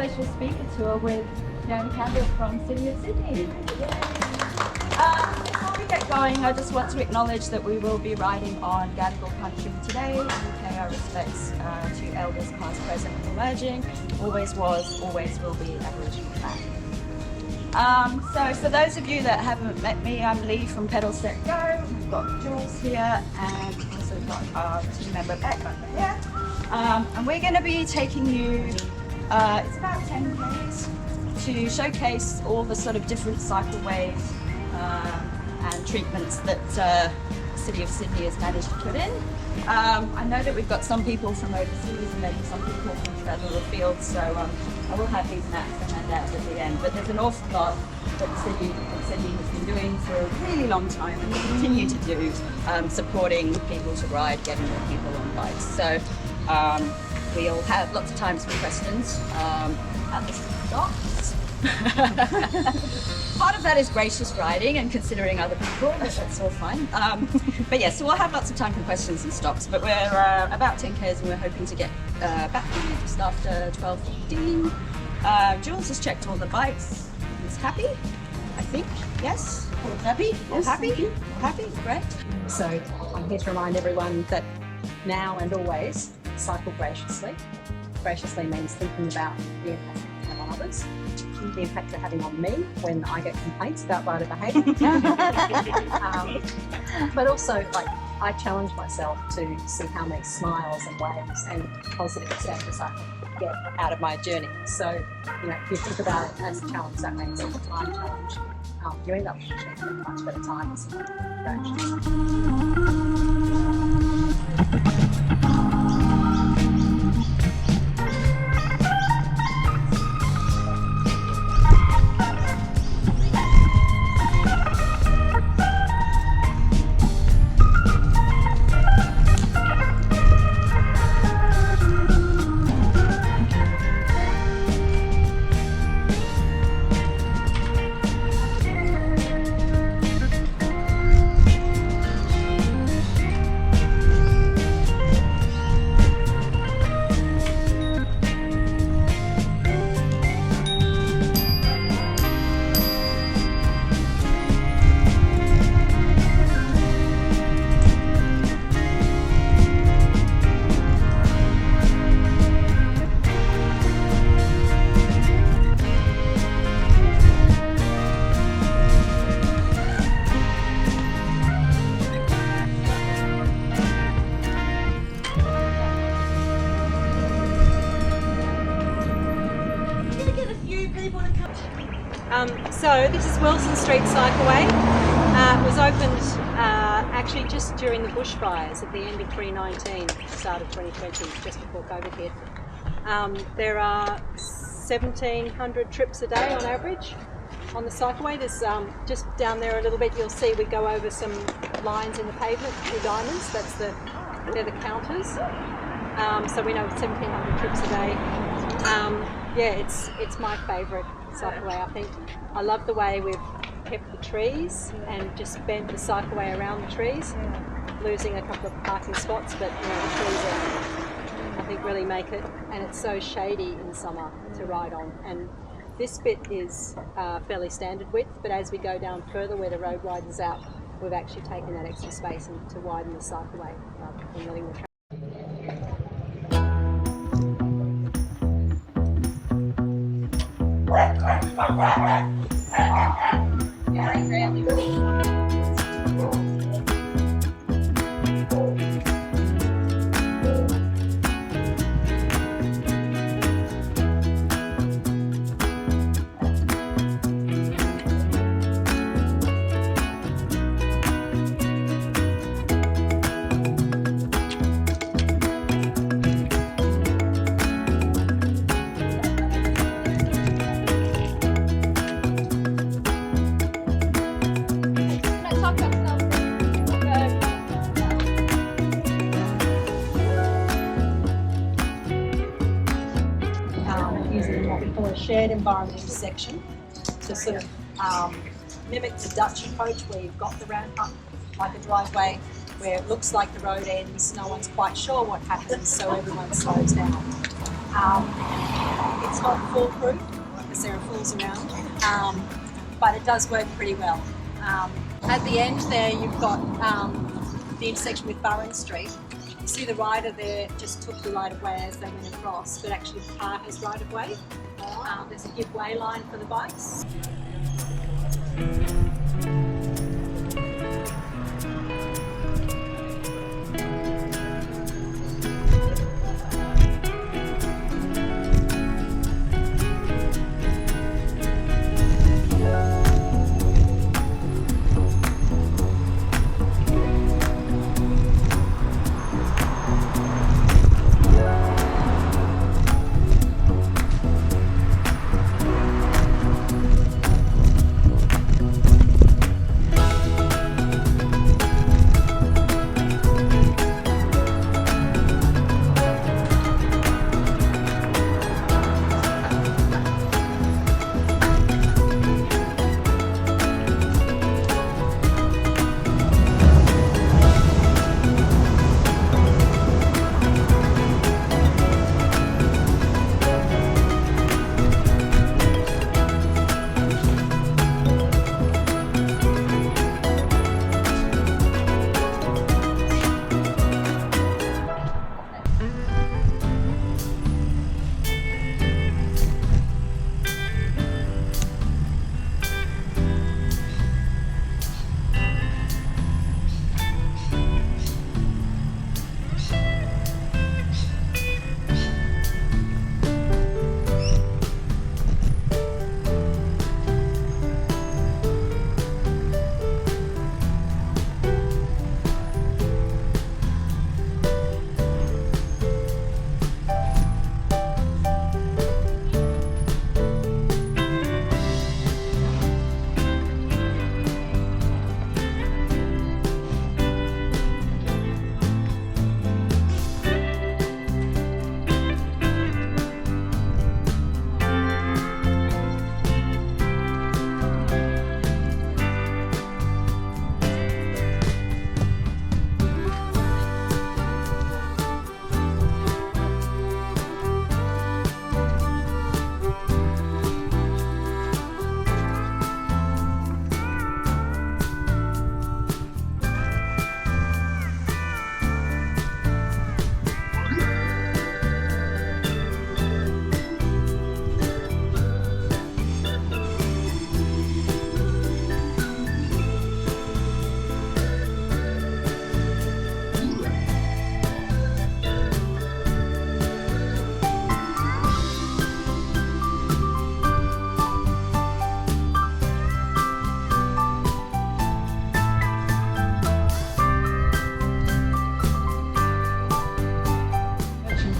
special speaker tour with Fiona Campbell from City of Sydney. Before we get going, I just want to acknowledge that we will be riding on Gadigal country today and pay our respects to elders past, present and emerging. Always was, always will be Aboriginal land. So for those of you that haven't met me, I'm Lee from Pedal Set Go. We've got Jules here and also got our team member Beck over here. And we're going to be taking you, it's about 10 Ks to showcase all the sort of different cycleways and treatments that the City of Sydney has managed to put in. I know that we've got some people from overseas and maybe some people from further afield, so I will have these maps and handouts at the end, but there's an awful lot that the City has been doing for a really long time and will continue to do, supporting people to ride, getting more people on bikes. So we'll have lots of times for questions at the stops. Part of that is gracious riding and considering other people, that's all fine. But yeah, so we'll have lots of time for questions and stops, but we're about 10 Ks and we're hoping to get back here just after 12:15. Jules has checked all the bikes. He's happy, I think. Yes? All happy? All yes, happy? All happy? Great. So I'm here to remind everyone that now and always, cycle graciously. Graciously means thinking about the impact it can have on others, the impact they're having on me when I get complaints about rider behaviour. But also, like, I challenge myself to see how many smiles and waves and positive experiences I can get out of my journey. So, you know, if you think about it as a challenge, that means it's a time challenge. You end up achieving a much better time as a So this is Wilson Street Cycleway. It was opened actually just during the bushfires at the end of 2019, start of 2020, just before COVID hit. There are 1,700 trips a day on average on the cycleway. There's just down there a little bit, you'll see we go over some lines in the pavement, 2 diamonds. They're the counters. So we know 1,700 trips a day. Yeah, it's my favourite cycleway, I think. I love the way we've kept the trees and just bent the cycleway around the trees, losing a couple of parking spots, but you know, the trees I think really make it, and it's so shady in summer to ride on. And this bit is fairly standard width, but as we go down further where the road widens out, we've actually taken that extra space to widen the cycleway rather than letting the shared environment intersection to sort of mimic the Dutch approach where you've got the ramp up like a driveway where it looks like the road ends, no one's quite sure what happens, so everyone slows down. It's not foolproof because there are fools around, but it does work pretty well. At the end there, you've got the intersection with Burren Street. You see the rider there just took the right of way as they went across, but actually the car has right of way. There's a give way line for the bikes.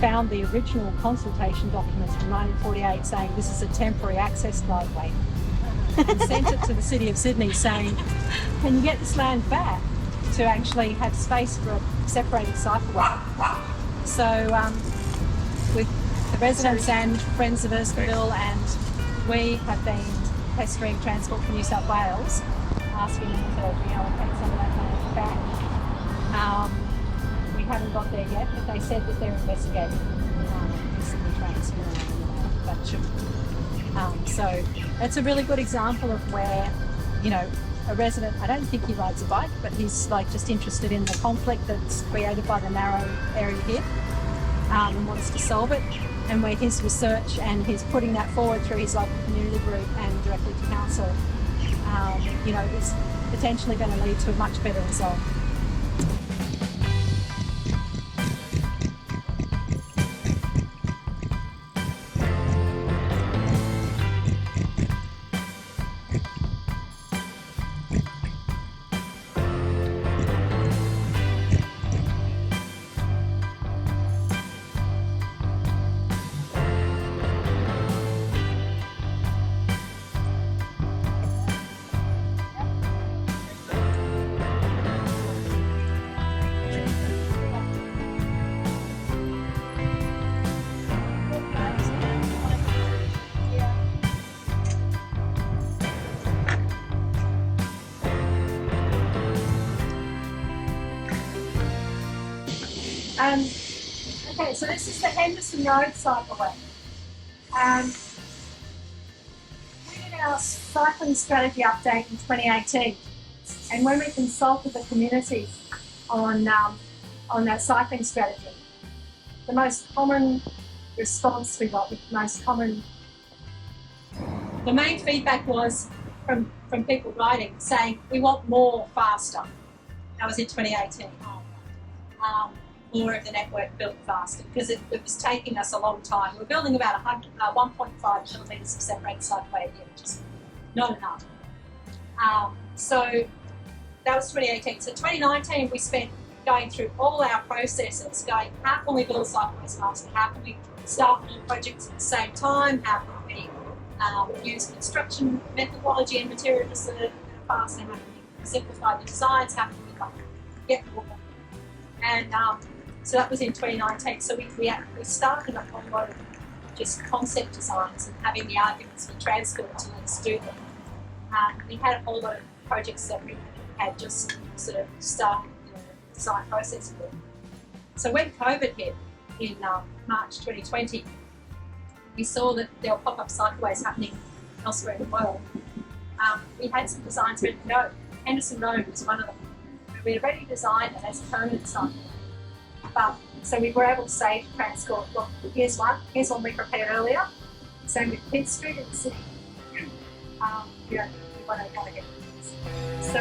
Found the original consultation documents from 1948 saying this is a temporary access driveway and sent it to the City of Sydney saying, can you get this land back to actually have space for a separated cycleway? So with the residents and friends of Erskineville, and we have been pestering Transport for New South Wales, asking them to reallocate some of that land back. We haven't got there yet, but they said that they're investigating Sydney Transport, that should. So it's a really good example of where, you know, a resident, I don't think he rides a bike, but he's like just interested in the conflict that's created by the narrow area here, and wants to solve it, and where his research and his putting that forward through his local community group and directly to council, you know, is potentially going to lead to a much better result. Okay, so this is the Henderson Road Cycleway. We did our cycling strategy update in 2018, and when we consulted the community on that cycling strategy, the most common response we got, the main feedback was from people writing saying, we want more faster. That was in 2018. More of the network built faster because it was taking us a long time. We're building about 1.5 kilometres of separated cycleway a year, which is not enough. So that was 2018. So 2019 we spent going through all our processes, going how can we build cycleways faster? How can we start more projects at the same time? How can we use construction methodology and material facility faster? How can we simplify the designs? How can we get more? And so that was in 2019. So we started a whole lot of just concept designs and having the arguments for transport to let's do them. We had a whole lot of projects that we had just sort of started the design process for. So when COVID hit in March 2020, we saw that there were pop-up cycleways happening elsewhere in the world. We had some designs ready to go. Henderson Road was one of them. We had already designed it as a permanent cycleway. So we were able to say to Transport, look, here's one we prepared earlier. Same with Pitt Street in the city. We want to get this. So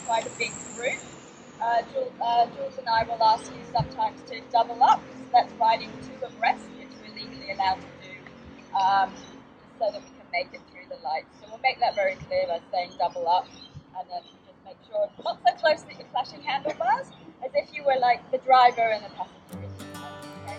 quite a big group. Jules and I will ask you sometimes to double up, so that's riding two abreast, which we're legally allowed to do, so that we can make it through the lights. So we'll make that very clear by saying double up, and then just make sure not so close that you're flashing handlebars, as if you were like the driver and the passenger. Okay?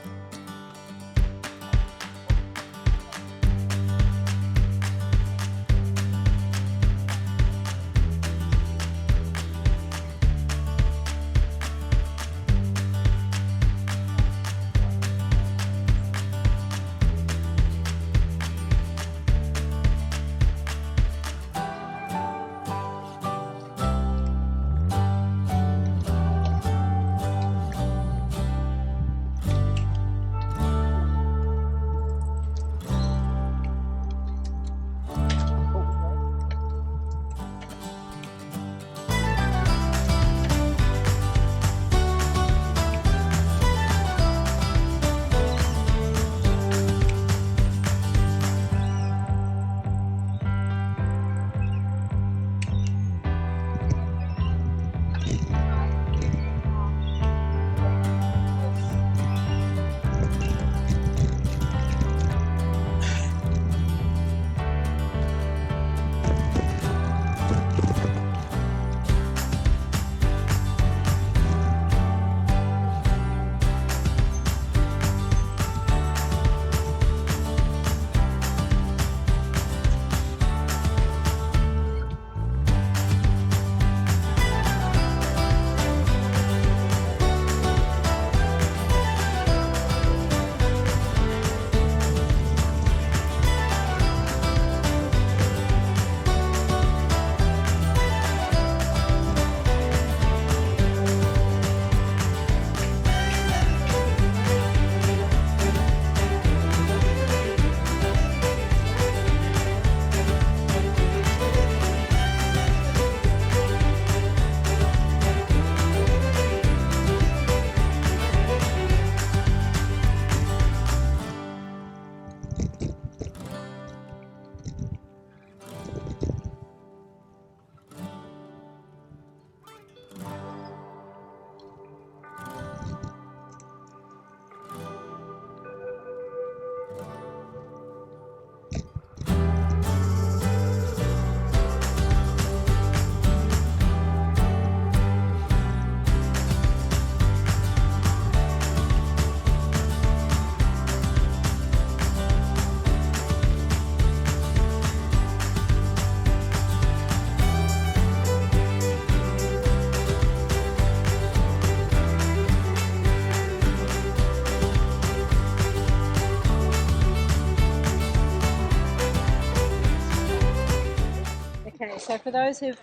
So for those for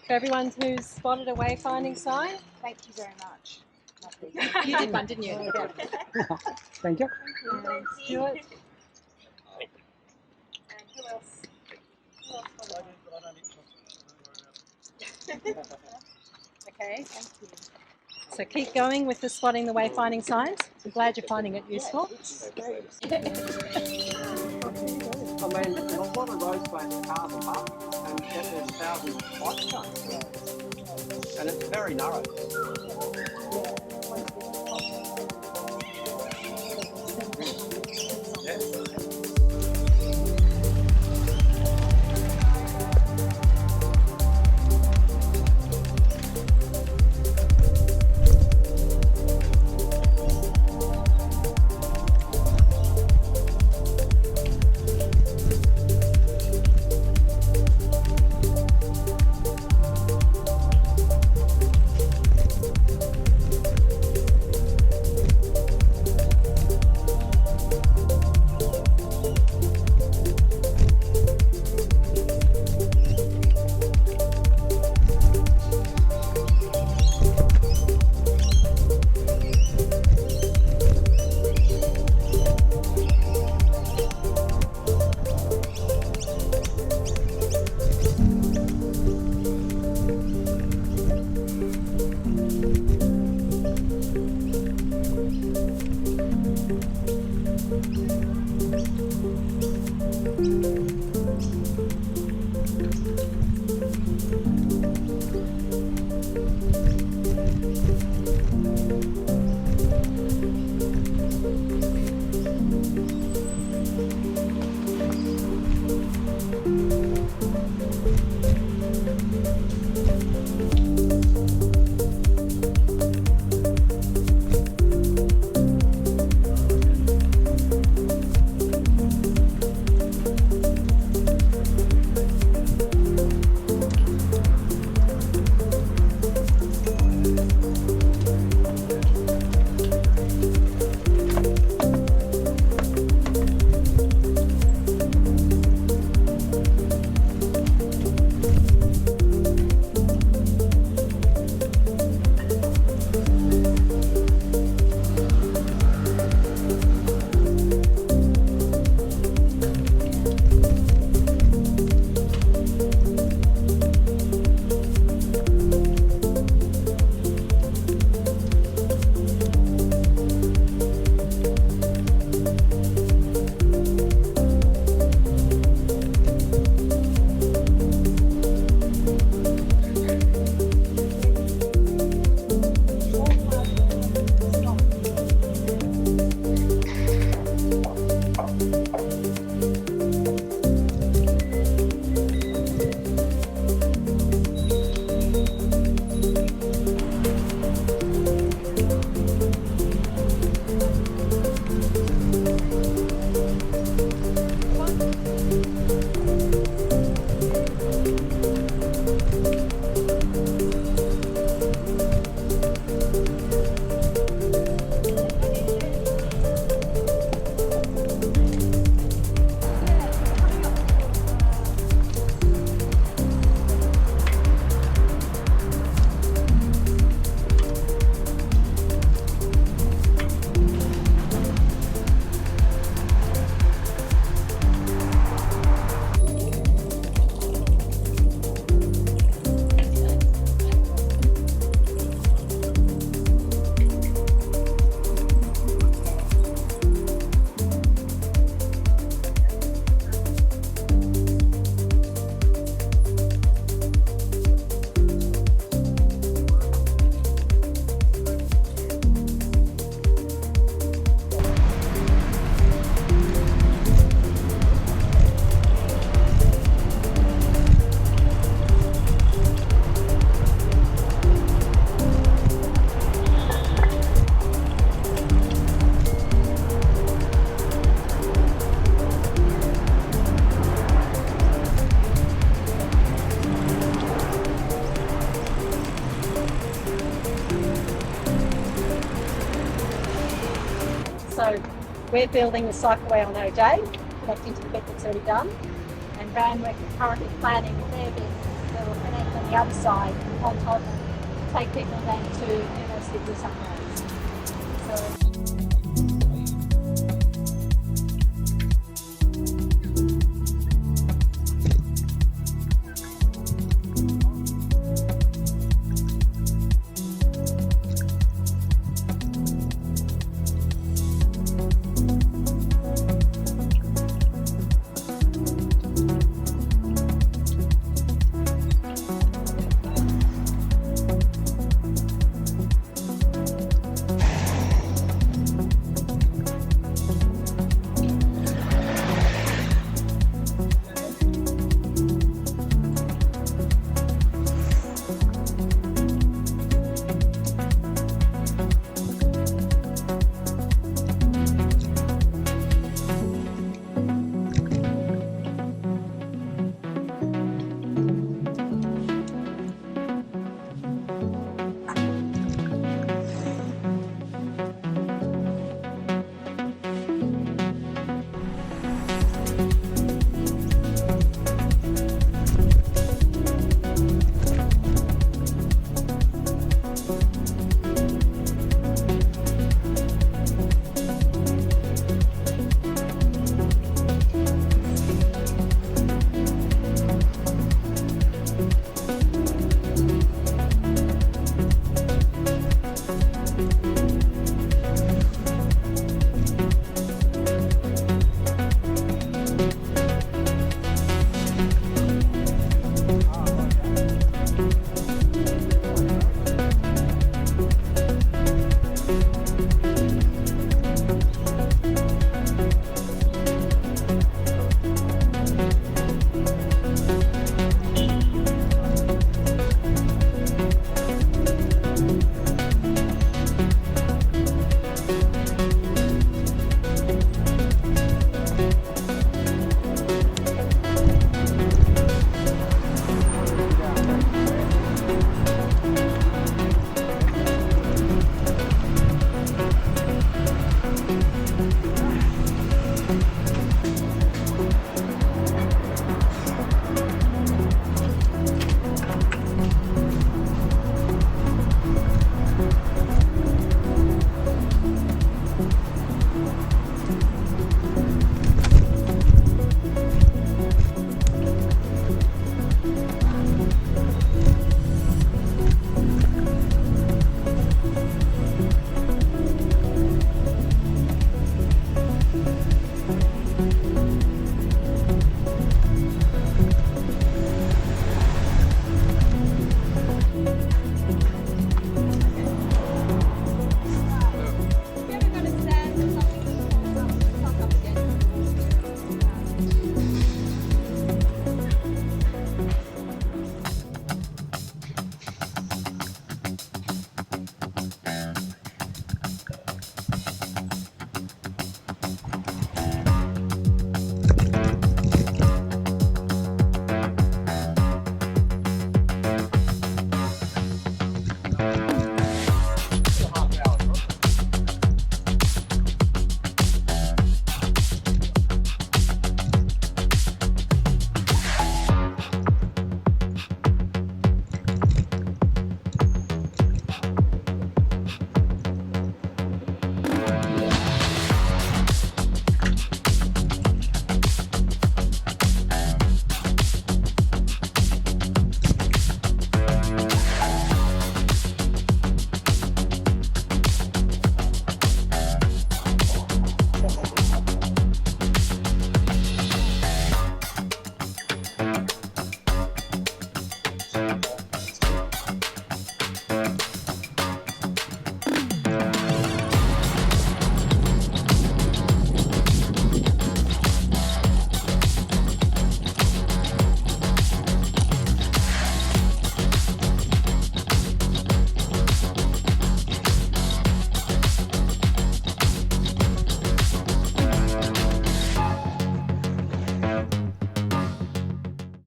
everyone who's spotted a wayfinding sign, thank you very much. You did one, didn't you? Yeah. Thank you. Stuart. And who else? Okay, thank you. So keep going with the spotting the wayfinding signs. I'm glad you're finding it useful. I mean, there's a lot of roads where cars are parked, and yet there's thousands of bikes going. And it's very narrow. So we're building the cycleway on our day, connecting to the bit that's already done. And Redfern, we're currently planning their business and on the other side, on top, take people then to University of New South Wales. So